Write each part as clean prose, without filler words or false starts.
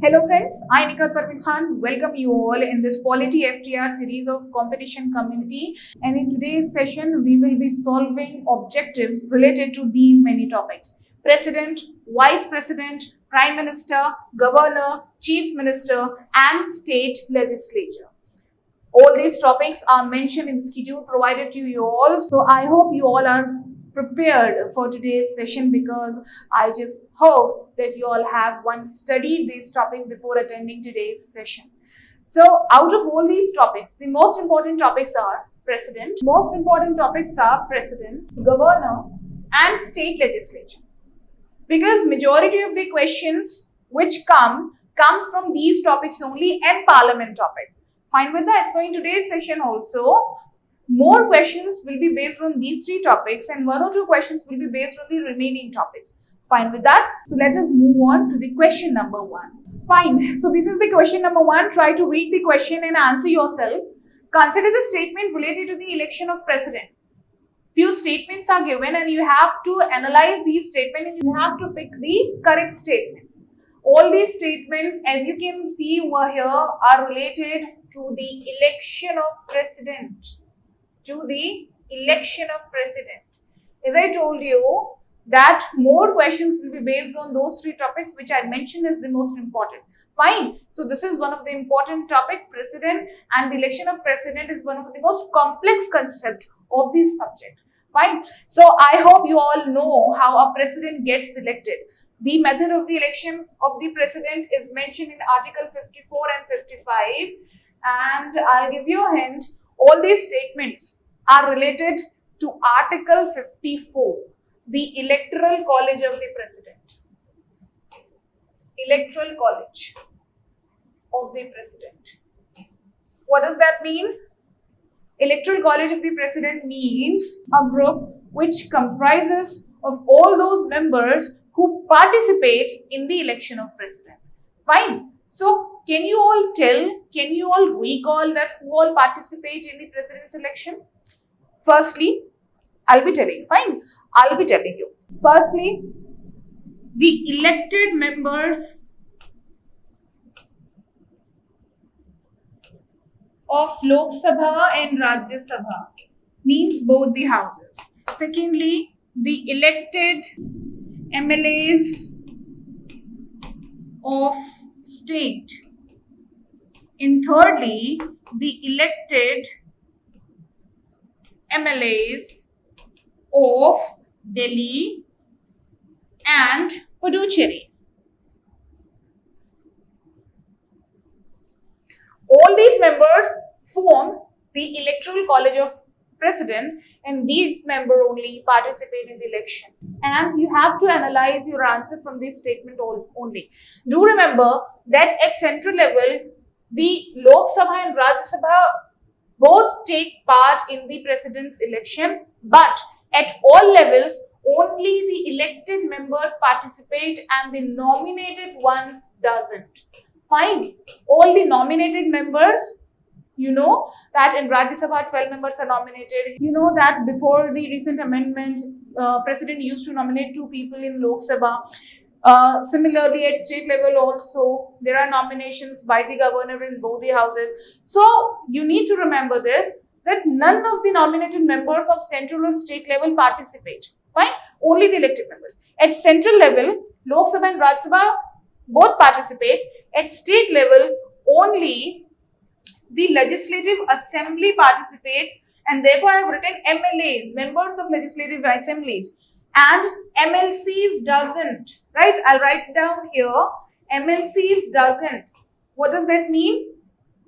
Hello friends, I Nikat Parvin Khan welcome you all in this Polity FTR series of competition community, and in today's session we will be solving objectives related to these many topics: President, Vice President, Prime Minister, Governor, Chief Minister and State Legislature. All these topics are mentioned in the schedule provided to you all. So I hope you all are prepared for today's session, because I just hope that you all have once studied these topics before attending today's session. So out of all these topics, the most important topics are President, Governor and State Legislature. Because majority of the questions which comes from these topics only, and Parliament topic. Fine with that. So in today's session also, more questions will be based on these three topics and one or two questions will be based on the remaining topics. Fine with that. So let us move on to the question number 1. Fine. So this is the question number 1. Try to read the question and answer yourself. Consider the statement related to the election of president. Few statements are given and you have to analyze these statements and you have to pick the correct statements. All these statements, as you can see over here, are related to the election of president. As I told you, that more questions will be based on those three topics which I mentioned as the most important. Fine. So this is one of the important topic. President and the election of president is one of the most complex concept of this subject. Fine. So I hope you all know how a president gets elected. The method of the election of the president is mentioned in Article 54 and 55. And I'll give you a hint. All these statements are related to Article 54, the Electoral College of the President. Electoral College of the President. What does that mean? Electoral College of the President means a group which comprises of all those members who participate in the election of president. Fine. So, can you all recall that who all participate in the president's election? Firstly, I'll be telling you. Firstly, the elected members of Lok Sabha and Rajya Sabha, means both the houses. Secondly, the elected MLAs of state. And thirdly, the elected MLAs of Delhi and Puducherry. All these members form the Electoral College of President, and these members only participate in the election. And you have to analyze your answer from this statement only. Do remember that at central level, the Lok Sabha and Rajya Sabha both take part in the president's election, but at all levels, only the elected members participate and the nominated ones doesn't. Fine. All the nominated members, you know that in Rajya Sabha 12 members are nominated. You know that before the recent amendment, President used to nominate 2 people in Lok Sabha. Similarly, at state level also, there are nominations by the governor in both the houses. So, you need to remember this, that none of the nominated members of central or state level participate. Fine? Only the elected members. At central level, Lok Sabha and Rajya Sabha both participate. At state level, only the Legislative Assembly participates, and therefore I have written MLAs, members of Legislative Assemblies, and MLCs doesn't, right? I'll write down here, MLCs doesn't. What does that mean?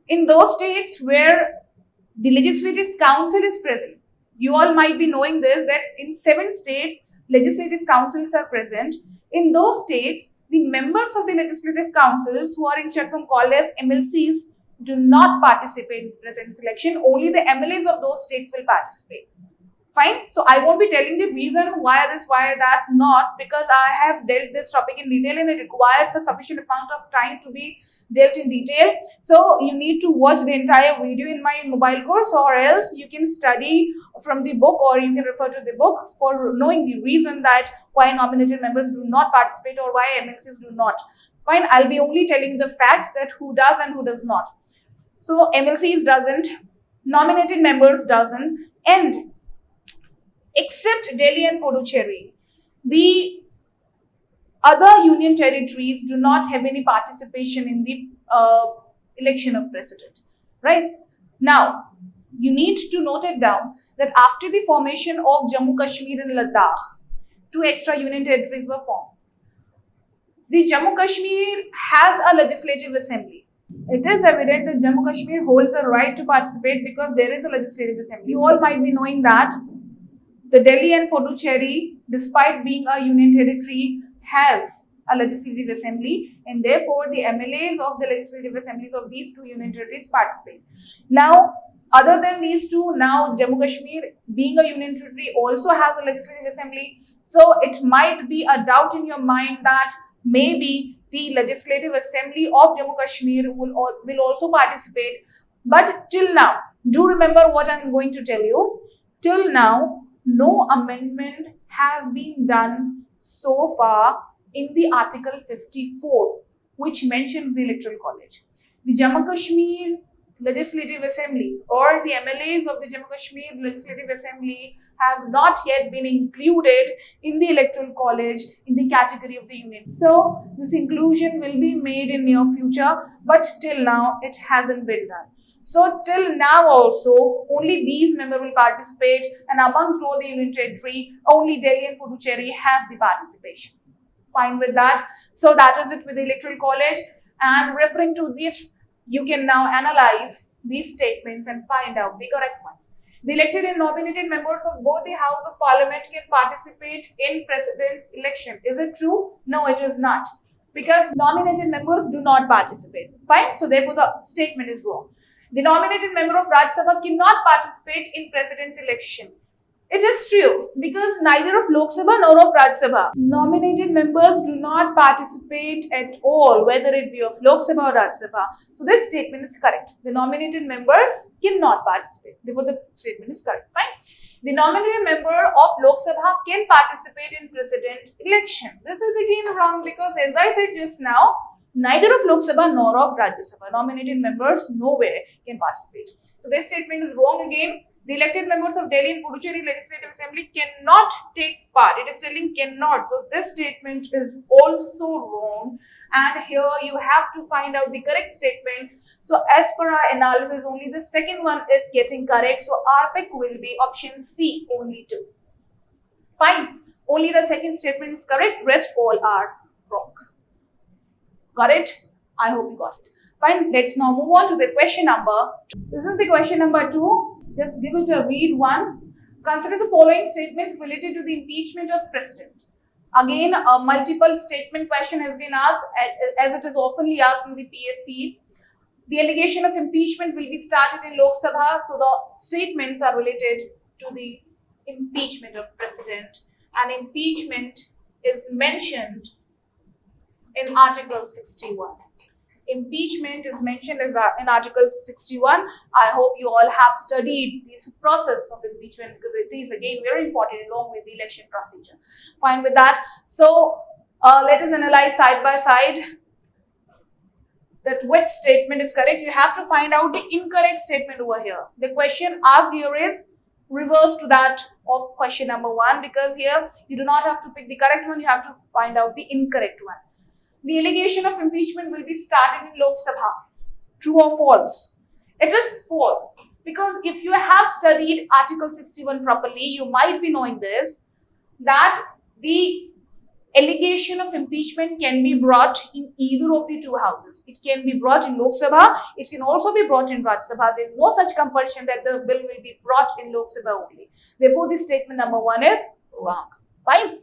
In those states where the Legislative Council is present, you all might be knowing this, that in 7 states, Legislative Councils are present. In those states, the members of the Legislative Councils who are in short form called as MLCs do not participate in the president's election. Only the MLAs of those states will participate. Fine. So I won't be telling the reason why this, why that, not, because I have dealt this topic in detail and it requires a sufficient amount of time to be dealt in detail. So you need to watch the entire video in my mobile course, or else you can study from the book, or you can refer to the book for knowing the reason that why nominated members do not participate or why MLCs do not. Fine, I'll be only telling the facts that who does and who does not. So MLCs doesn't, nominated members doesn't, and except Delhi and Puducherry, the other union territories do not have any participation in the election of president, right? Now, you need to note it down that after the formation of Jammu Kashmir and Ladakh, 2 extra union territories were formed. The Jammu Kashmir has a legislative assembly. It is evident that Jammu Kashmir holds a right to participate because there is a legislative assembly. You all might be knowing that the Delhi and Puducherry, despite being a union territory, has a legislative assembly, and therefore the MLAs of the legislative assemblies of these 2 union territories participate. Now, other than these 2, now Jammu Kashmir, being a union territory, also has a legislative assembly. So it might be a doubt in your mind that maybe the legislative assembly of Jammu Kashmir will also participate. But till now, do remember what I'm going to tell you. Till now, no amendment has been done so far in the Article 54, which mentions the Electoral College. The Jammu Kashmir Legislative Assembly or the MLAs of the Jammu Kashmir Legislative Assembly have not yet been included in the Electoral College in the category of the union. So this inclusion will be made in near future, but till now it hasn't been done. So till now also, only these members will participate, and amongst all the union territory, only Delhi and Puducherry has the participation. Fine with that. So that is it with the Electoral College, and referring to this, you can now analyze these statements and find out the correct ones. The elected and nominated members of both the House of Parliament can participate in President's election. Is it true? No, it is not. Because nominated members do not participate. Fine? So therefore the statement is wrong. The nominated member of Rajya Sabha cannot participate in President's election. It is true because neither of Lok Sabha nor of Rajya Sabha nominated members do not participate at all, whether it be of Lok Sabha or Rajya Sabha. So this statement is correct. The nominated members cannot participate. Therefore, the statement is correct. Fine. The nominated member of Lok Sabha can participate in president election. This is again wrong because, as I said just now, neither of Lok Sabha nor of Rajya Sabha nominated members nowhere can participate. So this statement is wrong again. The elected members of Delhi and Puducherry Legislative Assembly cannot take part. It is telling cannot. So this statement is also wrong. And here you have to find out the correct statement. So as per our analysis, only the second one is getting correct. So our pick will be option C, only 2. Fine. Only the second statement is correct. Rest all are wrong. Got it? I hope you got it. Fine. Let's now move on to the question number 2. This is the question number 2. Just give it a read once. Consider the following statements related to the impeachment of president. Again, a multiple statement question has been asked, as it is oftenly asked in the PSCs. The allegation of impeachment will be started in Lok Sabha, so the statements are related to the impeachment of president. And impeachment is mentioned in Article 61. Impeachment is mentioned as in Article 61. I hope you all have studied this process of impeachment because it is again very important along with the election procedure. Fine with that. So let us analyze side by side that which statement is correct. You have to find out the incorrect statement over here. The question asked here is reverse to that of question number 1 because here you do not have to pick the correct one. You have to find out the incorrect one. The allegation of impeachment will be started in Lok Sabha. True or false? It is false because if you have studied Article 61 properly, you might be knowing this, that the allegation of impeachment can be brought in either of the 2 houses. It can be brought in Lok Sabha. It can also be brought in Rajya Sabha. There is no such compulsion that the bill will be brought in Lok Sabha only. Therefore, this statement number 1 is wrong. Fine.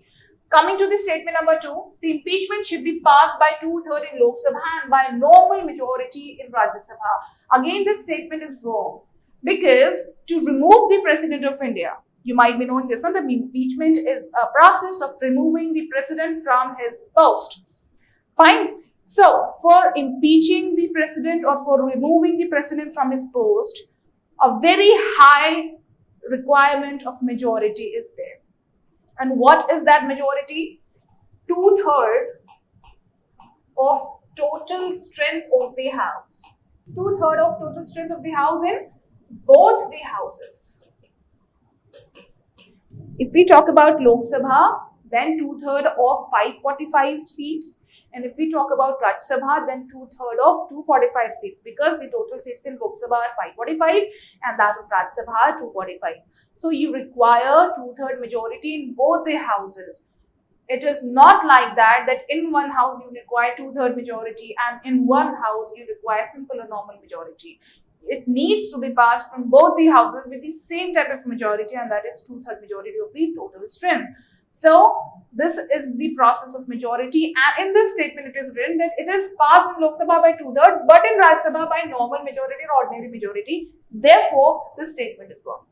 Coming to the statement number 2, the impeachment should be passed by 2/3 in Lok Sabha and by normal majority in Rajya Sabha. Again, this statement is wrong because to remove the President of India, you might be knowing this one, the impeachment is a process of removing the President from his post. Fine. So, for impeaching the President or for removing the President from his post, a very high requirement of majority is there. And what is that majority? 2/3 of total strength of the house. 2/3 of total strength of the house in both the houses. If we talk about Lok Sabha, then 2/3 of 545 seats. And if we talk about Rajya Sabha, then 2/3 of 245 seats, because the total seats in Lok Sabha are 545 and that of Rajya Sabha are 245. So you require 2/3 majority in both the houses. It is not like that in one house you require 2/3 majority and in one house you require simple or normal majority. It needs to be passed from both the houses with the same type of majority, and that is 2/3 majority of the total strength. So this is the process of majority, and in this statement it is written that it is passed in Lok Sabha by 2/3 but in Rajya Sabha by normal majority or ordinary majority. Therefore, this statement is wrong.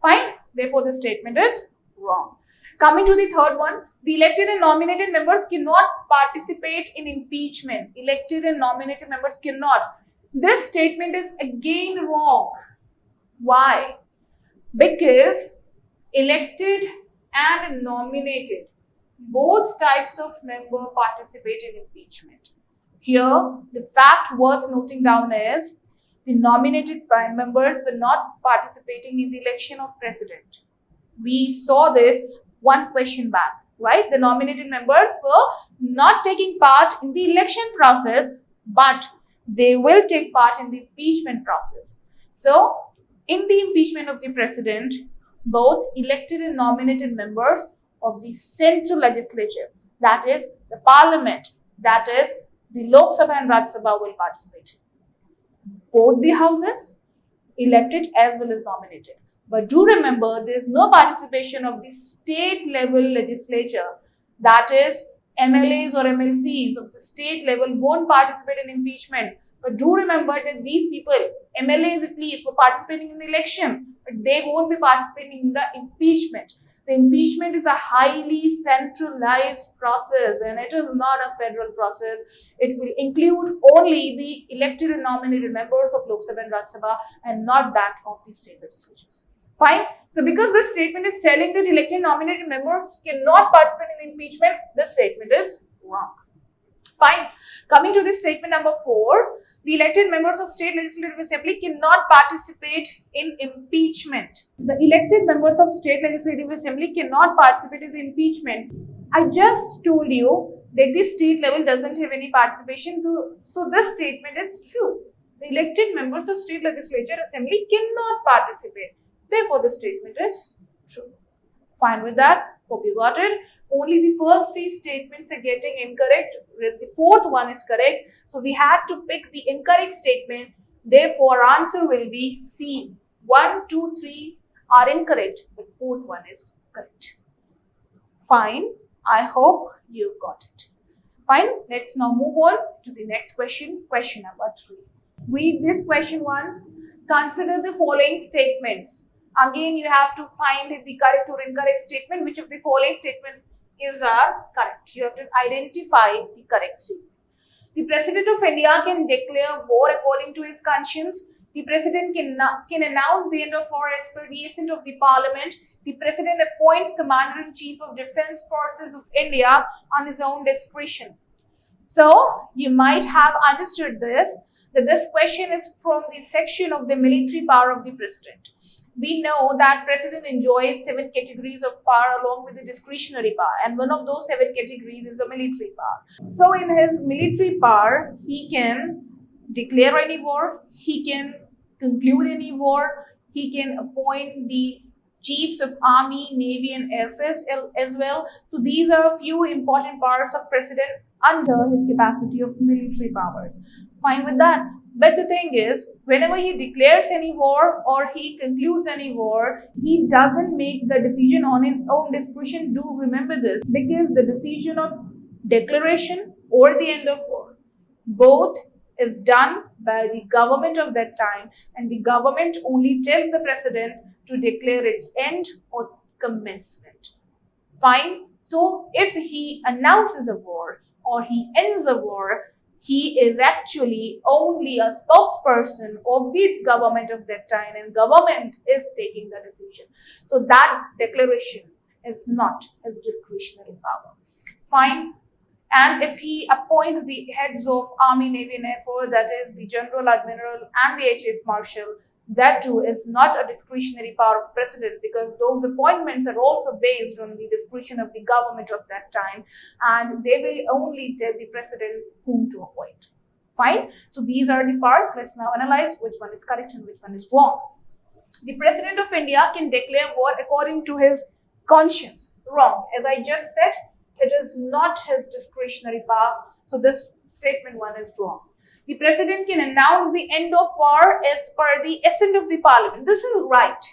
Fine. Therefore, this statement is wrong. Coming to the third one, the elected and nominated members cannot participate in impeachment. Elected and nominated members cannot. This statement is again wrong. Why? Because elected and nominated, both types of member participate in impeachment. Here, the fact worth noting down is the nominated members were not participating in the election of president. We saw this one question back, right? The nominated members were not taking part in the election process, but they will take part in the impeachment process. So, in the impeachment of the president, both elected and nominated members of the central legislature, that is the parliament, that is the Lok Sabha and Rajya Sabha, will participate. Both the houses, elected as well as nominated. But do remember, there is no participation of the state level legislature, that is MLAs or MLCs of the state level won't participate in impeachment. But do remember that these people, MLAs at least, were participating in the election, but they won't be participating in the impeachment. The impeachment is a highly centralized process and it is not a federal process. It will include only the elected and nominated members of Lok Sabha and Rajya Sabha and not that of the state legislatures. Fine. So because this statement is telling that elected and nominated members cannot participate in impeachment, this statement is wrong. Fine. Coming to this statement number 4, the elected members of State Legislative Assembly cannot participate in impeachment. The elected members of State Legislative Assembly cannot participate in the impeachment. I just told you that the state level doesn't have any participation, so this statement is true. The elected members of State Legislature Assembly cannot participate. Therefore, the statement is true. Fine with that? Hope you got it. Only the first 3 statements are getting incorrect, whereas the fourth one is correct. So we had to pick the incorrect statement. Therefore, our answer will be C. 1, 2, 3 are incorrect, but fourth one is correct. Fine. I hope you got it. Fine. Let's now move on to the next question. Question number 3. Read this question once. Consider the following statements. Again, you have to find the correct or incorrect statement. Which of the following statements is correct? You have to identify the correct statement. The President of India can declare war according to his conscience. The President can announce the end of war as per the assent of the Parliament. The President appoints Commander-in-Chief of Defence Forces of India on his own discretion. So, you might have understood this, that this question is from the section of the military power of the President. We know that President enjoys 7 categories of power along with the discretionary power, and one of those 7 categories is a military power. So in his military power, he can declare any war, he can conclude any war, he can appoint the chiefs of army, navy and air force as well. So these are a few important powers of President under his capacity of military powers. Fine with that. But the thing is, whenever he declares any war or he concludes any war, he doesn't make the decision on his own discretion. Do remember this, because the decision of declaration or the end of war, both is done by the government of that time, and the government only tells the President to declare its end or commencement. Fine. So if he announces a war or he ends a war, he is actually only a spokesperson of the government of that time, and government is taking the decision. So that declaration is not his discretionary power. Fine. And if he appoints the heads of Army, Navy and Air Force, that is the General, Admiral and the Chief Marshal, that too is not a discretionary power of President, because those appointments are also based on the discretion of the government of that time, and they will only tell the President whom to appoint. Fine. So these are the parts. Let's now analyze which one is correct and which one is wrong. The President of India can declare war according to his conscience. Wrong. As I just said, it is not his discretionary power. So this statement one is wrong. The President can announce the end of war as per the assent of the Parliament. This is right.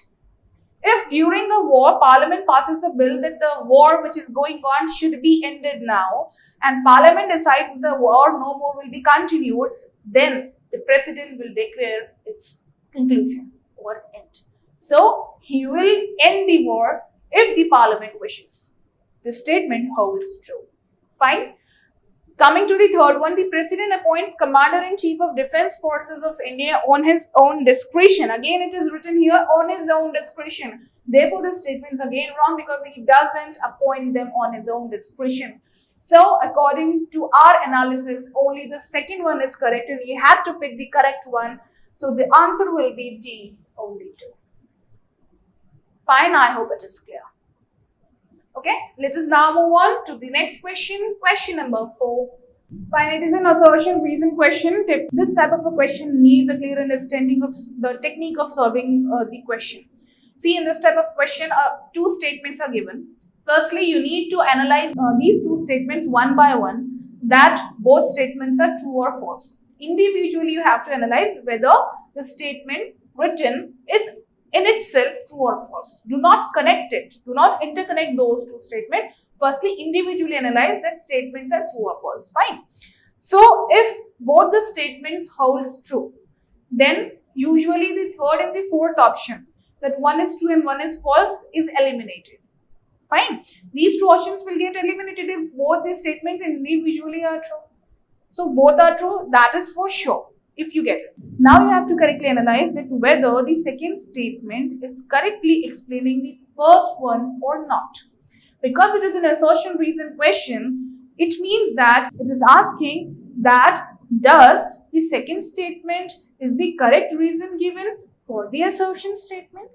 If during the war, Parliament passes a bill that the war which is going on should be ended now, and Parliament decides the war no more will be continued, then the President will declare its conclusion or end. So, he will end the war if the Parliament wishes. This statement holds true. Fine. Coming to the third one, the President appoints Commander-in-Chief of Defence Forces of India on his own discretion. Again, it is written here on his own discretion. Therefore, this statement is again wrong because he doesn't appoint them on his own discretion. So, according to our analysis, only the second one is correct and you had to pick the correct one. So, the answer will be D, only 2. Fine, I hope it is clear. Okay, let us now move on to the next question, question number 4. Fine, it is an assertion reason question. This type of a question needs a clear understanding of the technique of solving the question. See, in this type of question, 2 statements are given. Firstly, you need to analyze these 2 statements one by one, that both statements are true or false. Individually, you have to analyze whether the statement written is in itself true or false. Do not connect it. Do not interconnect those 2 statements. Firstly, individually analyze that statements are true or false. Fine. So, if both the statements holds true, then usually the third and the fourth option, that one is true and one is false, is eliminated. Fine. These 2 options will get eliminated if both the statements individually are true. So, both are true, that is for sure. If you get it. Now you have to correctly analyze it whether the second statement is correctly explaining the first one or not. Because it is an assertion reason question, it means that it is asking that does the second statement is the correct reason given for the assertion statement.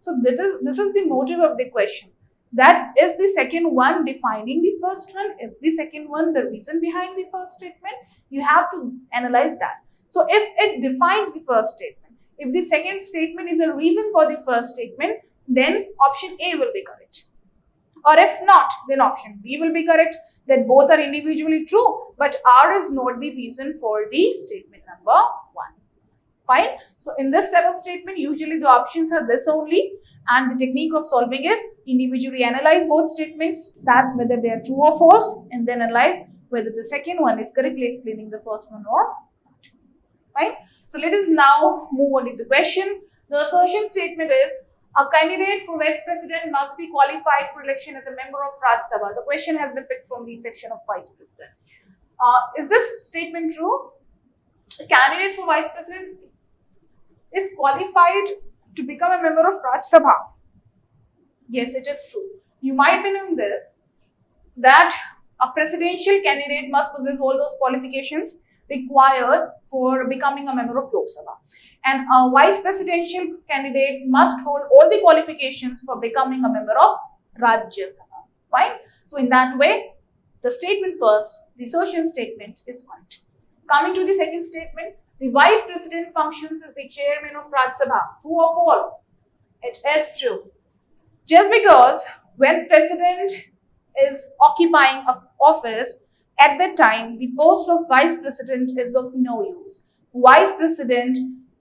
So this is the motive of the question. That is the second one defining the first one? Is the second one the reason behind the first statement? You have to analyze that. So, if it defines the first statement, if the second statement is a reason for the first statement, then option A will be correct. Or if not, then option B will be correct, that both are individually true, but R is not the reason for the statement number 1. Fine. So, in this type of statement, usually the options are this only, and the technique of solving is individually analyze both statements, that whether they are true or false, and then analyze whether the second one is correctly explaining the first one or not. Fine. So, let us now move on to the question. The assertion statement is, a candidate for Vice President must be qualified for election as a member of Rajya Sabha. The question has been picked from the section of Vice President. Is this statement true? A candidate for Vice President is qualified to become a member of Rajya Sabha. Yes, it is true. You might be knowing this, that a presidential candidate must possess all those qualifications required for becoming a member of Lok Sabha. And a vice presidential candidate must hold all the qualifications for becoming a member of Rajya Sabha. Fine. So, in that way, the statement first, the assertion statement is correct. Coming to the second statement, the vice president functions as the chairman of Rajya Sabha. True or false? It is true. Just because when president is occupying office, at that time, the post of vice president is of no use. Vice president,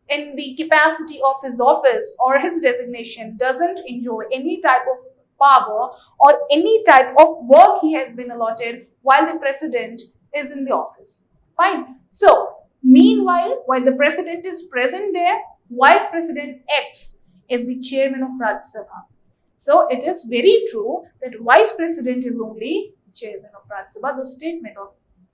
in the capacity of his office or his designation, doesn't enjoy any type of power or any type of work he has been allotted while the president is in the office. Fine. So, meanwhile, while the president is present there, vice president acts as the chairman of Rajya Sabha. So, it is very true that vice president is only chairman of Rajya Sabha. The statement of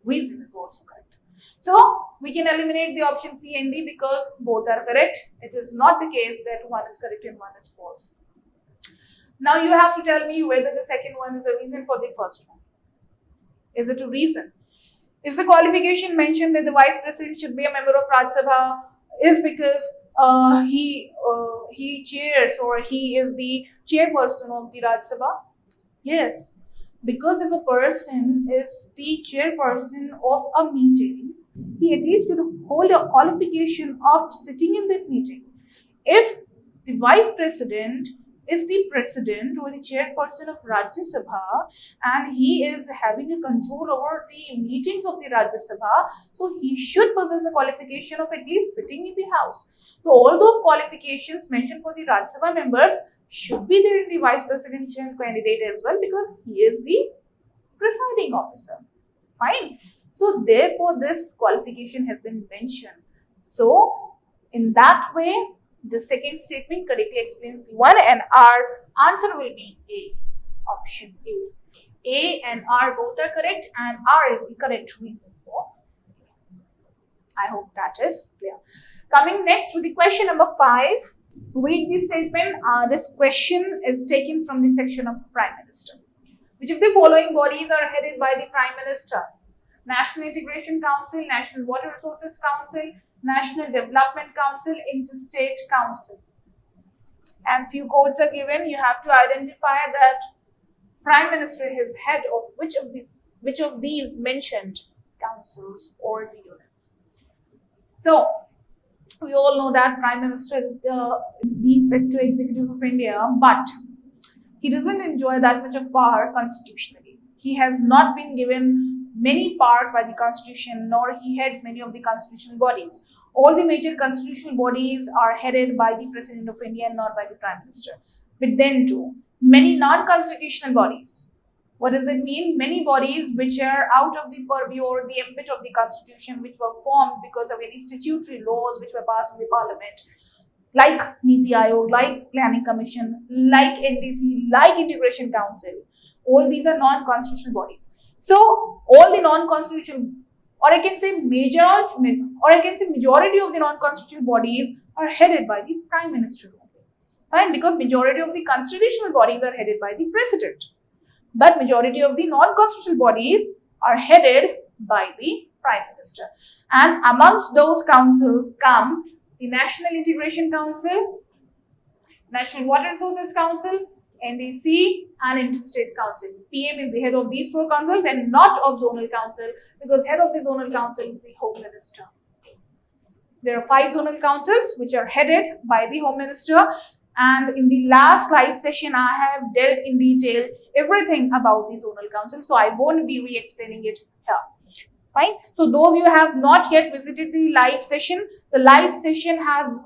reason is also correct. So, we can eliminate the option C and D because both are correct. It is not the case that one is correct and one is false. Now, you have to tell me whether the second one is a reason for the first one. Is it a reason? Is the qualification mentioned that the vice president should be a member of Rajya Sabha is because he chairs or he is the chairperson of the Rajya Sabha? Yes, because if a person is the chairperson of a meeting, he at least should hold a qualification of sitting in that meeting. If the vice president is the president or the chairperson of Rajya Sabha and he is having a control over the meetings of the Rajya Sabha, so he should possess a qualification of at least sitting in the house. So all those qualifications mentioned for the Rajya Sabha members should be there in the vice presidential candidate as well, because he is the presiding officer. Fine. So therefore this qualification has been mentioned. So in that way, the second statement correctly explains the one, and our answer will be A. Option A. A and R both are correct, and R is the correct reason for A. I hope that is clear. Coming next to the question number 5. Read the statement. This question is taken from the section of Prime Minister. Which of the following bodies are headed by the Prime Minister? National Integration Council, National Water Resources Council, National Development Council, Interstate Council. And few codes are given. You have to identify that Prime Minister is head of which of these mentioned councils or the units. So we all know that Prime Minister is the de facto executive of India, but he doesn't enjoy that much of power constitutionally. He has not been given many powers by the constitution, nor he heads many of the constitutional bodies. All the major constitutional bodies are headed by the President of India and not by the Prime Minister. But then too, many non-constitutional bodies. What does that mean? Many bodies which are out of the purview or the ambit of the constitution, which were formed because of any statutory laws which were passed in the parliament, like Niti Aayog, like Planning Commission, like NDC, like Integration Council. All these are non-constitutional bodies. So all the non-constitutional, or I can say majority of the non-constitutional bodies are headed by the Prime Minister only. Fine, because majority of the constitutional bodies are headed by the President. But majority of the non-constitutional bodies are headed by the Prime Minister. And amongst those councils come the National Integration Council, National Water Resources Council, NDC and Interstate Council. PM is the head of these 4 councils and not of Zonal Council, because head of the Zonal Council is the Home Minister. There are 5 Zonal Councils which are headed by the Home Minister, and in the last live session I have dealt in detail everything about the Zonal Council, so I won't be re-explaining it here. Fine. So those you have not yet visited the live session, the live session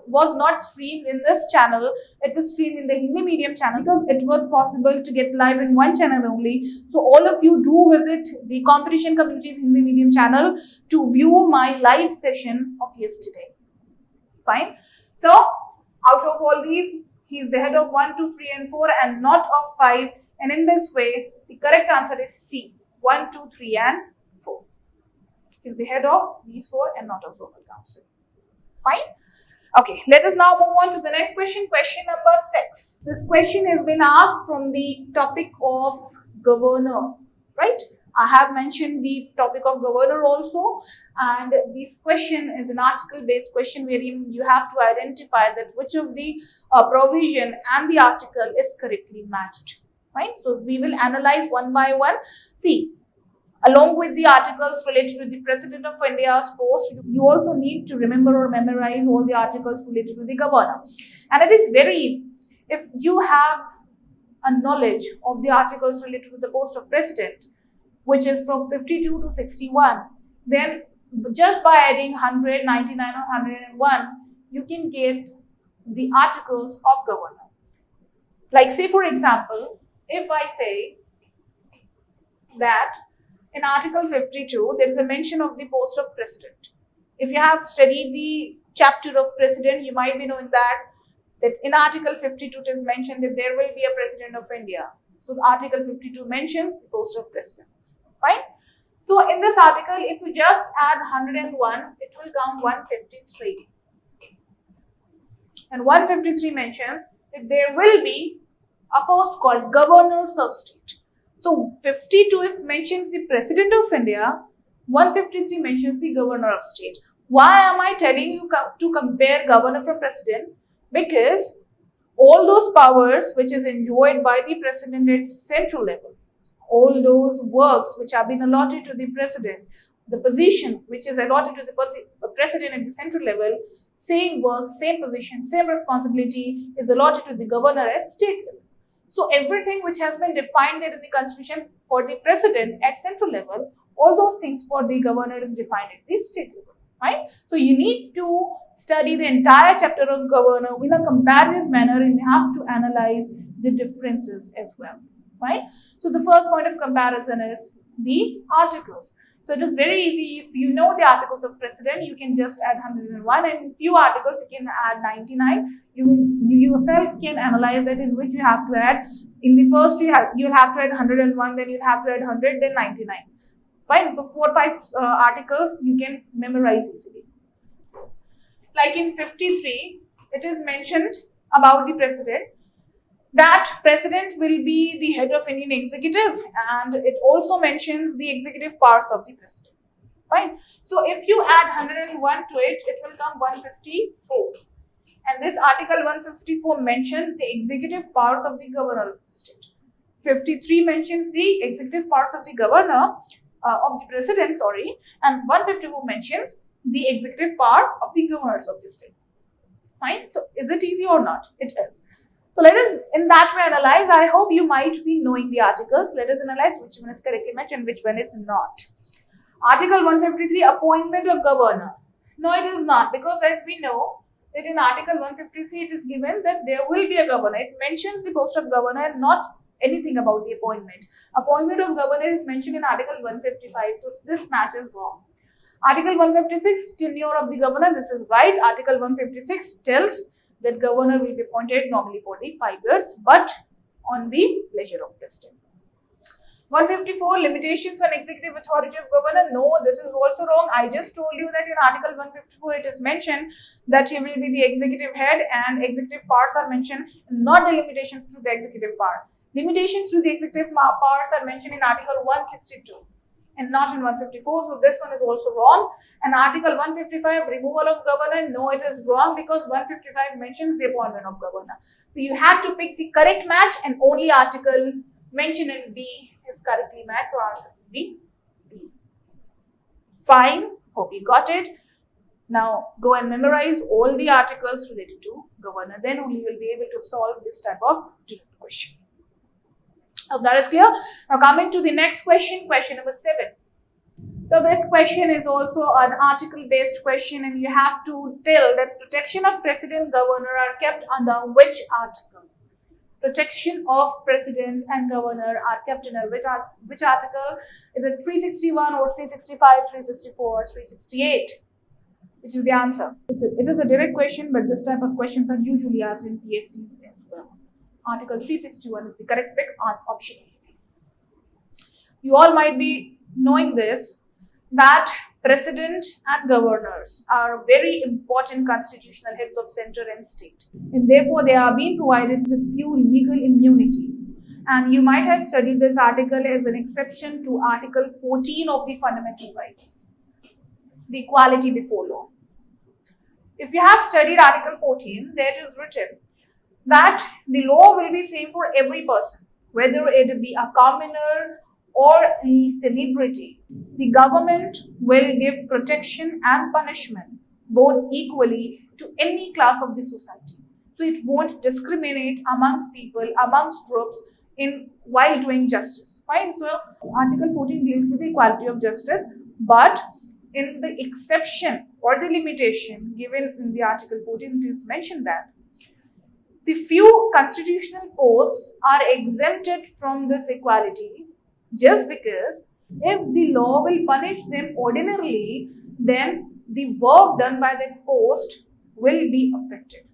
was not streamed in this channel. It was streamed in the Hindi medium channel because it was possible to get live in one channel only. So all of you do visit the Competition Community's Hindi medium channel to view my live session of yesterday. Fine. So out of all these, he is the head of 1, 2, 3 and 4 and not of 5. And in this way, the correct answer is C. 1, 2, 3 and 4. Is the head of these 4 and not of Zonal Council. Fine? Okay, let us now move on to the next question. Question number 6. This question has been asked from the topic of governor, right? I have mentioned the topic of governor also, and this question is an article-based question wherein you have to identify that which of the provision and the article is correctly matched. Right? So we will analyze one by one. See, along with the articles related to the President of India's post, you also need to remember or memorize all the articles related to the governor. And it is very easy. If you have a knowledge of the articles related to the post of President, which is from 52 to 61, then just by adding 100, 99 or 101, you can get the articles of governor. Like say for example, if I say that in Article 52, there is a mention of the post of President. If you have studied the chapter of President, you might be knowing that in Article 52 it is mentioned that there will be a President of India. So Article 52 mentions the post of President. Fine? So in this article, if you just add 101, it will come 153. And 153 mentions that there will be a post called Governors of State. So 52 if mentions the President of India, 153 mentions the Governor of State. Why am I telling you to compare Governor from President? Because all those powers which is enjoyed by the President at central level, all those works which have been allotted to the President, the position which is allotted to the President at the central level, same work, same position, same responsibility is allotted to the Governor at state level. So everything which has been defined in the Constitution for the President at central level, all those things for the Governor is defined at the state level. Fine. So you need to study the entire chapter of Governor in a comparative manner, and you have to analyze the differences as well. Fine. So the first point of comparison is the articles. So it is very easy. If you know the articles of President, you can just add 101, and few articles you can add 99. You yourself can analyze that in which you have to add. In the first you'll have to add 101, then you'll have to add 100, then 99. Fine. So 4 or 5 articles you can memorize easily. Like in 53, it is mentioned about the President that President will be the head of Indian executive, and it also mentions the executive powers of the President. Fine. So if you add 101 to it, it will come 154. And this article 154 mentions the executive powers of the Governor of the state. 53 mentions the executive powers of the Governor, of the President, and 154 mentions the executive power of the governors of the state. Fine. So is it easy or not? It is. So let us in that way analyze. I hope you might be knowing the articles. Let us analyze which one is correctly mentioned, which one is not. Article 153, appointment of governor. No, it is not, because as we know that in Article 153 it is given that there will be a governor. It mentions the post of governor, not anything about the appointment. Appointment of governor is mentioned in Article 155, so this match is wrong. Article 156, tenure of the governor, this is right. Article 156 tells that governor will be appointed normally for the 5 years, but on the leisure of President. 154, limitations on executive authority of governor. No, this is also wrong. I just told you that in Article 154 it is mentioned that he will be the executive head and executive powers are mentioned, not the limitations to the executive power. Limitations to the executive powers are mentioned in Article 162 and not in 154. So this one is also wrong. And Article 155, removal of governor. No, it is wrong, because 155 mentions the appointment of governor. So you have to pick the correct match, and only article mentioned in B is correctly matched. So answer will be B. Fine. Hope you got it. Now go and memorize all the articles related to governor. Then only you will be able to solve this type of question. Hope that is clear. Now coming to the next question, question number 7. So this question is also an article based question, and you have to tell that protection of president, governor are kept under which article? Protection of president and governor are kept under which article? Is it 361 or 365, 364 or 368? Which is the answer? It is a direct question, but this type of questions are usually asked in PSCs as well. Article 361 is the correct pick on option A. You all might be knowing this, that president and governors are very important constitutional heads of center and state, and therefore they are being provided with few legal immunities. And you might have studied this article as an exception to Article 14 of the Fundamental Rights, the equality before law. If you have studied Article 14, there it is written that the law will be same for every person, whether it be a commoner or a celebrity. The government will give protection and punishment both equally to any class of the society. So it won't discriminate amongst people, amongst groups while doing justice. Fine. So Article 14 deals with the equality of justice, but in the exception or the limitation given in the Article 14, it is mentioned that the few constitutional posts are exempted from this equality just because if the law will punish them ordinarily, then the work done by that post will be affected.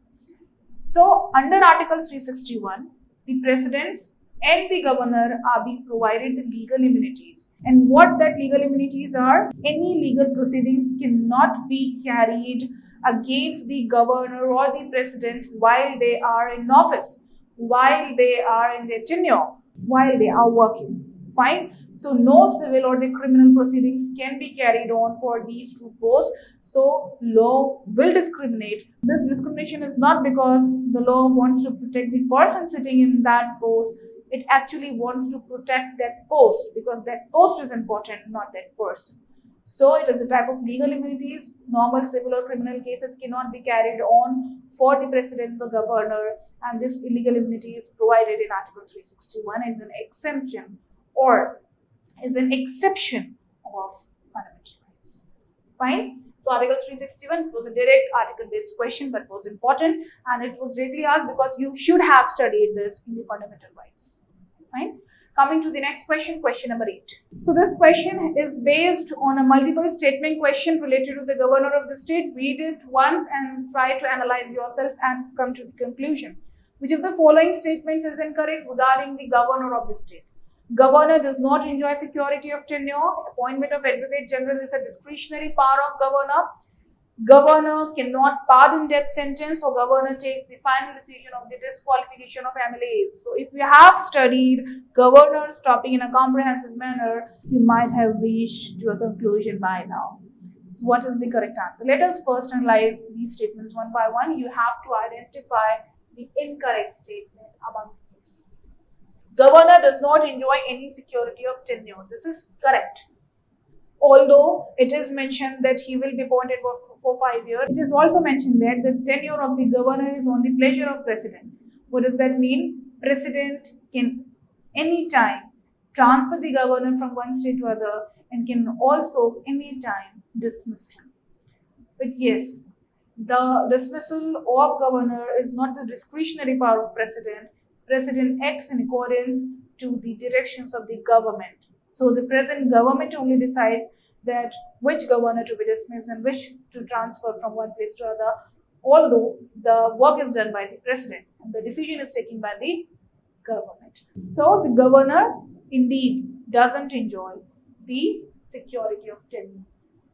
So under Article 361, the presidents and the governor are being provided the legal immunities. And what that legal immunities are? Any legal proceedings cannot be carried against the governor or the president while they are in office, while they are in their tenure, while they are working. Fine. So no civil or the criminal proceedings can be carried on for these two posts. So law will discriminate. This discrimination is not because the law wants to protect the person sitting in that post. It actually wants to protect that post because that post is important, not that person. So it is a type of legal immunities. Normal civil or criminal cases cannot be carried on for the president, the governor, and this illegal immunity is provided in Article 361 as an exemption or is an exception of fundamental rights. Fine. So Article 361 was a direct article-based question, but was important, and it was directly asked because you should have studied this in the fundamental rights. Fine. Coming to the next question, question number 8. So this question is based on a multiple statement question related to the governor of the state. Read it once and try to analyze yourself and come to the conclusion. Which of the following statements is incorrect regarding the governor of the state? Governor does not enjoy security of tenure. Appointment of Advocate General is a discretionary power of governor. Governor cannot pardon death sentence, or governor takes the final decision of the disqualification of MLAs. So if you have studied governor's topic in a comprehensive manner, you might have reached to a conclusion by now. So what is the correct answer? Let us first analyze these statements one by one. You have to identify the incorrect statement amongst these. Governor does not enjoy any security of tenure. This is correct. Although it is mentioned that he will be appointed for 5 years, it is also mentioned that the tenure of the governor is on the pleasure of president. What does that mean? President can anytime transfer the governor from one state to other and can also anytime dismiss him. But yes, the dismissal of governor is not the discretionary power of president. President acts in accordance to the directions of the government. So the present government only decides that which governor to be dismissed and which to transfer from one place to other, although the work is done by the president and the decision is taken by the government. So the governor indeed doesn't enjoy the security of tenure.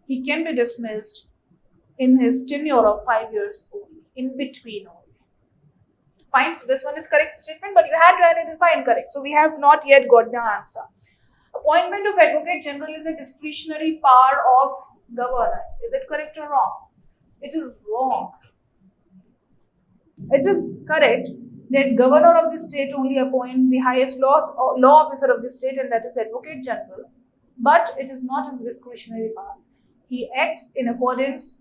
He can be dismissed in his tenure of 5 years only, in between only. Fine, so this one is correct statement, but you had to identify incorrect. So we have not yet got the answer. Appointment of Advocate General is a discretionary power of governor. Is it correct or wrong? It is wrong. It is correct that governor of the state only appoints the highest law officer of the state, and that is Advocate General. But it is not his discretionary power. He acts in accordance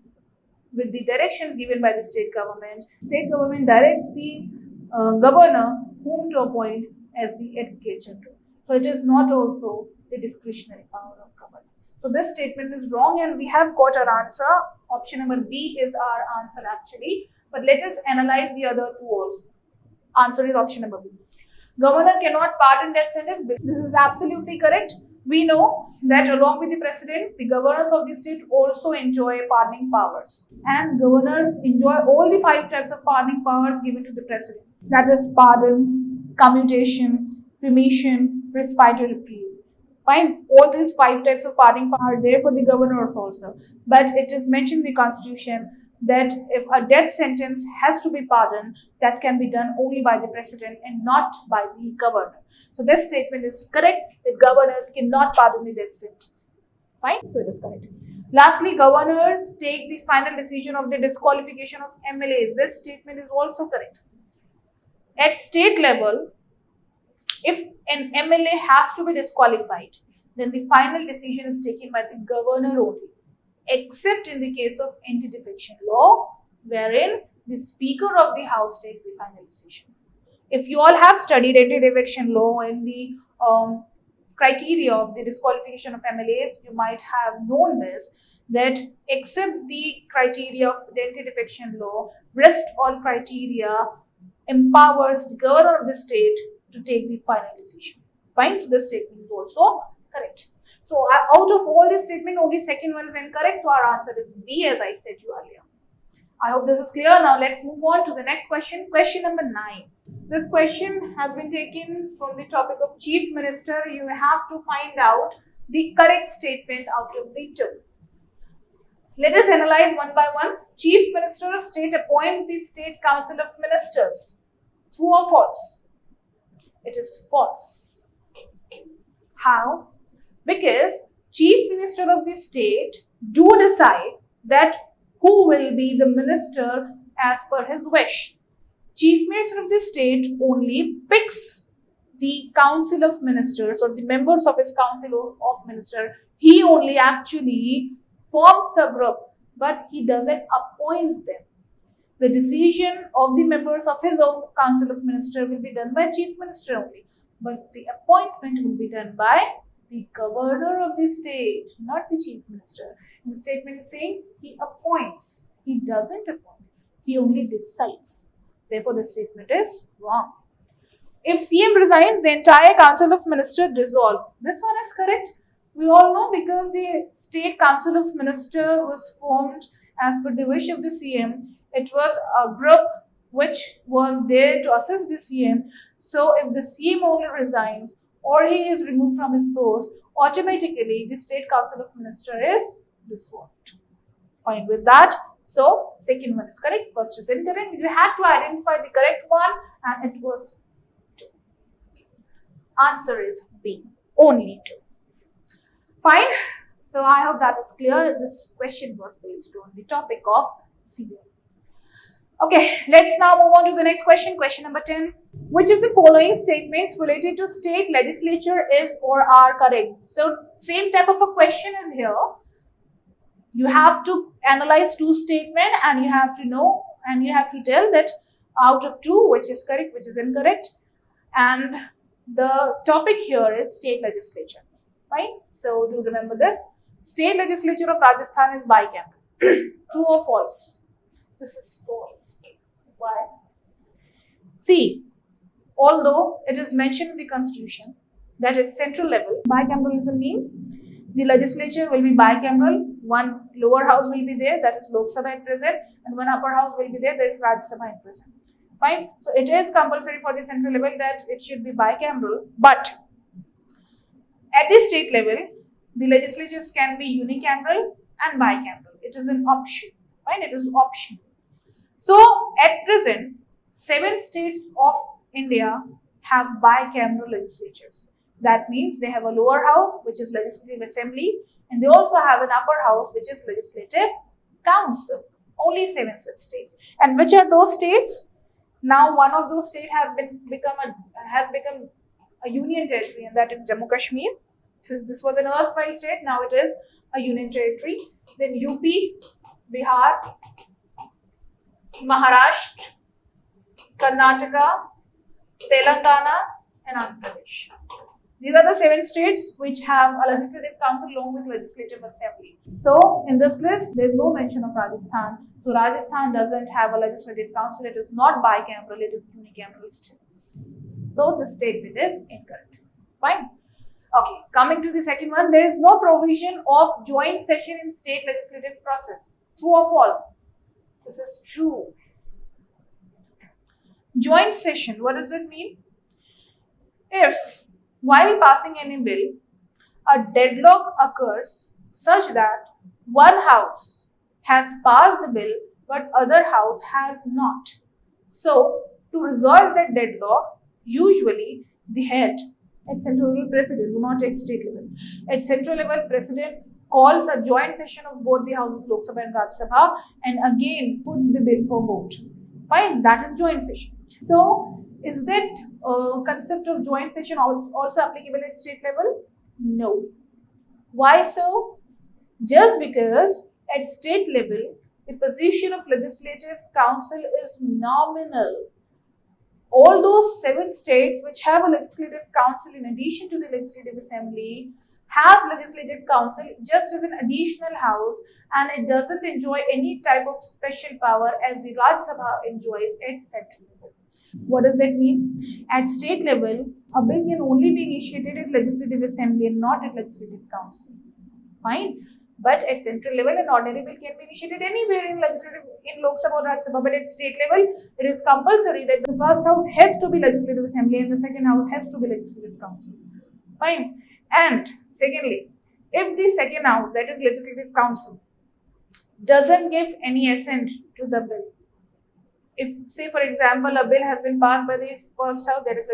with the directions given by the state government. State government directs the governor whom to appoint as the Advocate General. So it is not also the discretionary power of governor. So this statement is wrong, and we have got our answer. Option number B is our answer actually. But let us analyze the other two also. Answer is option number B. Governor cannot pardon death sentence. This is absolutely correct. We know that along with the president, the governors of the state also enjoy pardoning powers. And governors enjoy all the 5 types of pardoning powers given to the president. That is pardon, commutation, remission, respite, or reprieve. Fine, all these 5 types of pardoning power are there for the governors also. But it is mentioned in the constitution that if a death sentence has to be pardoned, that can be done only by the president and not by the governor. So this statement is correct that governors cannot pardon the death sentence. Fine, so it is correct. Lastly, governors take the final decision of the disqualification of MLAs. This statement is also correct. At state level, if an MLA has to be disqualified, then the final decision is taken by the governor only, except in the case of anti-defection law, wherein the Speaker of the House takes the final decision. If you all have studied anti-defection law and the criteria of the disqualification of MLAs, you might have known this, that except the criteria of the anti-defection law, rest all criteria empowers the governor of the state to take the final decision. Fine, so this statement is also correct. So out of all this statement, only second one is incorrect. So our answer is B, as I said you earlier. I hope this is clear. Now let's move on to the next question. Question number 9. This question has been taken from the topic of Chief Minister. You have to find out the correct statement out of the 2. Let us analyze one by one. Chief Minister of State appoints the State Council of Ministers. True or false? It is false. How? Because Chief Minister of the state do decide that who will be the minister as per his wish. Chief Minister of the state only picks the council of ministers or the members of his council of minister. He only actually forms a group, but he doesn't appoint them. The decision of the members of his own council of minister will be done by chief minister only, but the appointment will be done by the governor of the state, not the chief minister. And the statement is saying he appoints, he doesn't appoint, he only decides. Therefore, the statement is wrong. If CM resigns, the entire council of ministers dissolve. This one is correct. We all know because the state council of ministers was formed as per the wish of the CM. It was a group which was there to assist the CM. So if the CM only resigns or he is removed from his post, automatically the state council of ministers is dissolved. Fine with that. So second one is correct. First is incorrect. You had to identify the correct one and it was 2. Answer is B. Only 2. Fine. So I hope that is clear. This question was based on the topic of CM. Okay, let's now move on to the next question. Question number 10. Which of the following statements related to state legislature is or are correct? So same type of a question is here. You have to analyze 2 statements and you have to know and you have to tell that out of 2 which is correct, which is incorrect. And the topic here is state legislature. Fine. So do remember this. State legislature of Rajasthan is bicameral. True or false? This is false. Why? See, although it is mentioned in the constitution that at central level, bicameralism means the legislature will be bicameral. One lower house will be there, that is Lok Sabha at present, and one upper house will be there, that is Rajya Sabha at present. Fine. So it is compulsory for the central level that it should be bicameral, but at the state level, the legislatures can be unicameral and bicameral. It is an option. Fine. It is optional. So, at present, 7 states of India have bicameral legislatures. That means they have a lower house, which is Legislative Assembly, and they also have an upper house, which is Legislative Council. Only 7 such states. And which are those states? Now, one of those states has become a union territory, and that is Jammu Kashmir. So, this was an erstwhile state. Now it is a union territory. Then UP, Bihar, Maharashtra, Karnataka, Telangana, and Andhra Pradesh. These are the 7 states which have a legislative council along with legislative assembly. So, in this list, there is no mention of Rajasthan. So, Rajasthan doesn't have a legislative council. It is not bicameral. It is unicameral still. So, this statement is incorrect. Fine. Okay, coming to the second one, there is no provision of joint session in state legislative process. True or false? This is true. Joint session, what does it mean? If, while passing any bill, a deadlock occurs such that one house has passed the bill but other house has not. So, to resolve that deadlock, usually the head at central level president, do not take state level. At central level, president calls a joint session of both the houses, Lok Sabha and Rajya Sabha, and again puts the bill for vote. Fine, that is joint session. So, is that concept of joint session also applicable at state level? No. Why so? Just because at state level, the position of legislative council is nominal. All those 7 states which have a legislative council in addition to the legislative assembly has legislative council just as an additional house, and it doesn't enjoy any type of special power as the Rajya Sabha enjoys at central level. What does that mean? At state level, a bill can only be initiated at legislative assembly and not at legislative council. Fine. But at central level, an ordinary bill can be initiated anywhere in Lok Sabha or Rajya Sabha. But at state level, it is compulsory that the first house has to be legislative assembly and the second house has to be legislative council. Fine. And secondly, if the second house, that is legislative council, doesn't give any assent to the bill, if, say for example, a bill has been passed by the first house, that is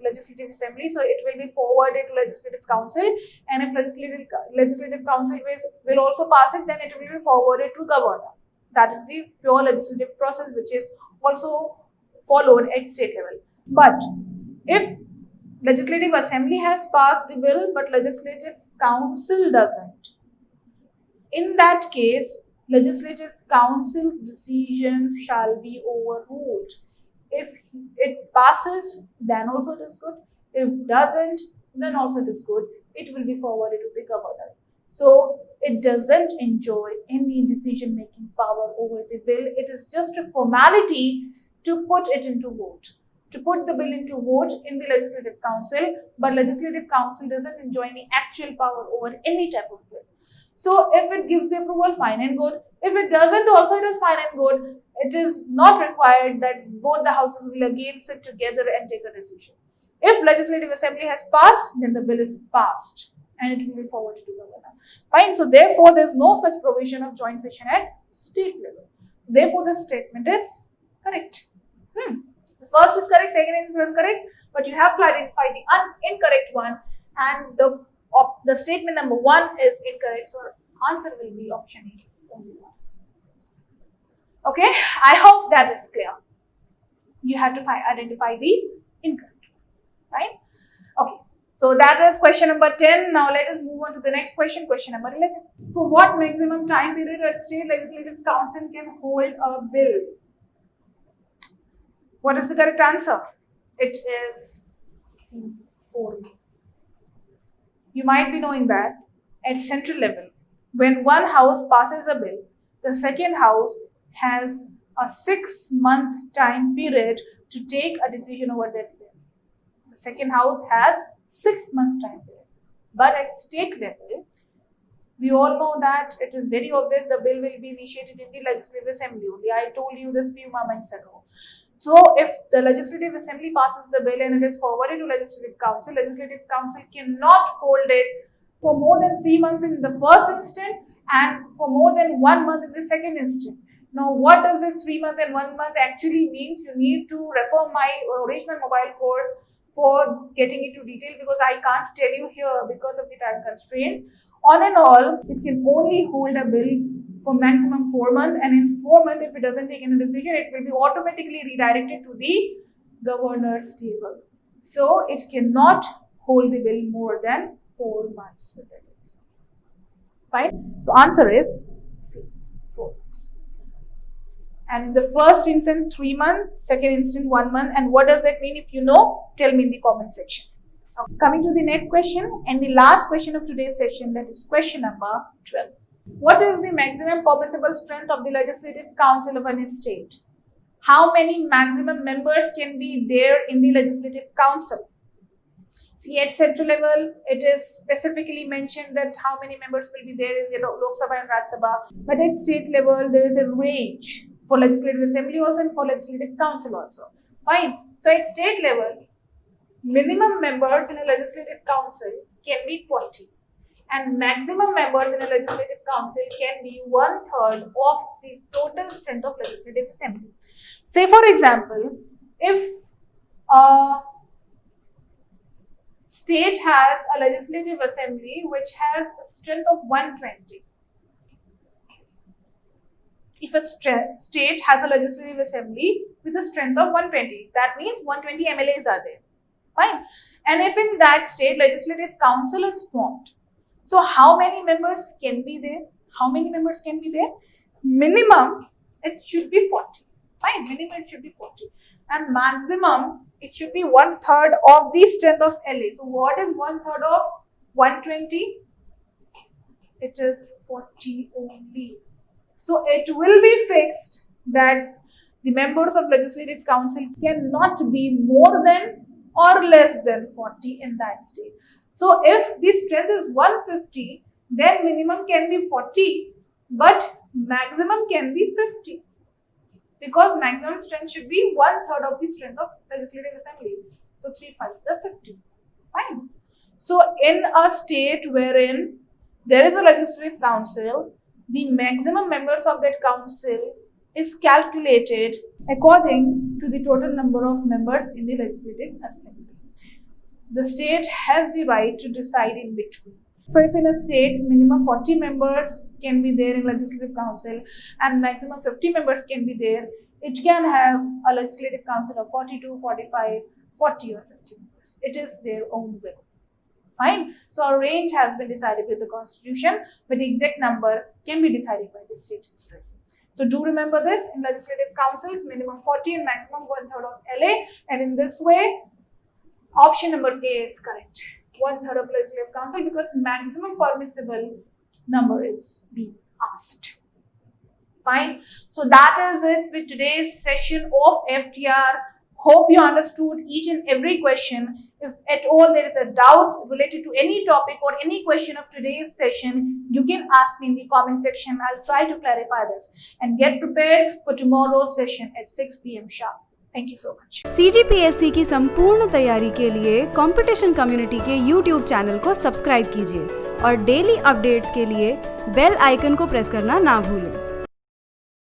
legislative assembly, so it will be forwarded to legislative council, and if legislative council will also pass it, then it will be forwarded to governor. That is the pure legislative process, which is also followed at state level. But if legislative assembly has passed the bill but legislative council doesn't, in that case, legislative council's decision shall be overruled. If it passes, then also it is good. If doesn't, then also it is good. It will be forwarded to the governor. So it doesn't enjoy any decision-making power over the bill. It is just a formality to put it into vote, to put the bill into vote in the legislative council, but legislative council doesn't enjoy any actual power over any type of bill. So if it gives the approval, fine and good. If it doesn't, also it is fine and good. It is not required that both the houses will again sit together and take a decision. If legislative assembly has passed, then the bill is passed and it will be forwarded to governor. Fine. So therefore, there is no such provision of joint session at state level. Therefore, the statement is correct. The first is correct, second is incorrect, but you have to identify the incorrect one, and the statement number 1 is incorrect, so answer will be option A, only one. Okay, I hope that is clear. You have to identify the incorrect, right? Okay, so that is question number 10. Now let us move on to the next question, question number 11. For what maximum time period a state legislative council can hold a bill? What is the correct answer? It is C, 4 weeks. You might be knowing that at central level, when one house passes a bill, the second house has a 6-month time period to take a decision over that bill. The second house has 6 months time period. But at state level, we all know that it is very obvious the bill will be initiated in the legislative assembly only. I told you this few moments ago. So if the legislative assembly passes the bill and it is forwarded to legislative council cannot hold it for more than 3 months in the first instant and for more than 1 month in the second instant. Now, what does this 3 month and 1 month actually means? You need to refer my original mobile course for getting into detail, because I can't tell you here because of the time constraints. On and all, it can only hold a bill for maximum 4 months, and in 4 months, if it doesn't take any decision, it will be automatically redirected to the governor's table. So it cannot hold the bill more than 4 months with it. Fine. So answer is C, 4 months. And in the first instant, 3 months, second instant, 1 month. And what does that mean? If you know, tell me in the comment section. Okay. Coming to the next question and the last question of today's session, that is question number 12. What is the maximum permissible strength of the Legislative Council of any state? How many maximum members can be there in the Legislative Council? See, at central level, it is specifically mentioned that how many members will be there in the Lok Sabha and Rajya Sabha. But at state level, there is a range for Legislative Assembly also and for Legislative Council also. Fine. So at state level, minimum members in a Legislative Council can be 40. And maximum members in a Legislative Council can be 1/3 of the total strength of Legislative Assembly. Say, for example, if a state has a Legislative Assembly which has a strength of 120. If a state has a Legislative Assembly with a strength of 120, that means 120 MLAs are there. Fine. And if in that state Legislative Council is formed, so how many members can be there? How many members can be there? Minimum, it should be 40. Fine, minimum it should be 40. And maximum, it should be 1/3 of the strength of LA. So what is 1/3 of 120? It is 40 only. So it will be fixed that the members of Legislative Council cannot be more than or less than 40 in that state. So if the strength is 150, then minimum can be 40, but maximum can be 50. Because maximum strength should be 1/3 of the strength of Legislative Assembly. So 3 5s are 50. Fine. So in a state wherein there is a Legislative Council, the maximum members of that council is calculated according to the total number of members in the Legislative Assembly. The state has the right to decide in between. So if in a state, minimum 40 members can be there in Legislative Council and maximum 50 members can be there, it can have a Legislative Council of 42, 45, 40 or 50 members. It is their own will. Fine. So our range has been decided with the Constitution, but the exact number can be decided by the state itself. So do remember this, in Legislative Councils, minimum 40 and maximum 1/3 of LA, and in this way, option number A is correct. 1/3 of Legislative Council, because maximum permissible number is being asked. Fine. So that is it with today's session of FTR. Hope you understood each and every question. If at all there is a doubt related to any topic or any question of today's session, you can ask me in the comment section. I'll try to clarify this. And get prepared for tomorrow's session at 6 p.m. sharp. Thank you so much. CGPSC की संपूर्ण तैयारी के लिए competition community के YouTube channel को subscribe कीजिए और daily updates के लिए बेल आइकन को प्रेस करना ना भूलें।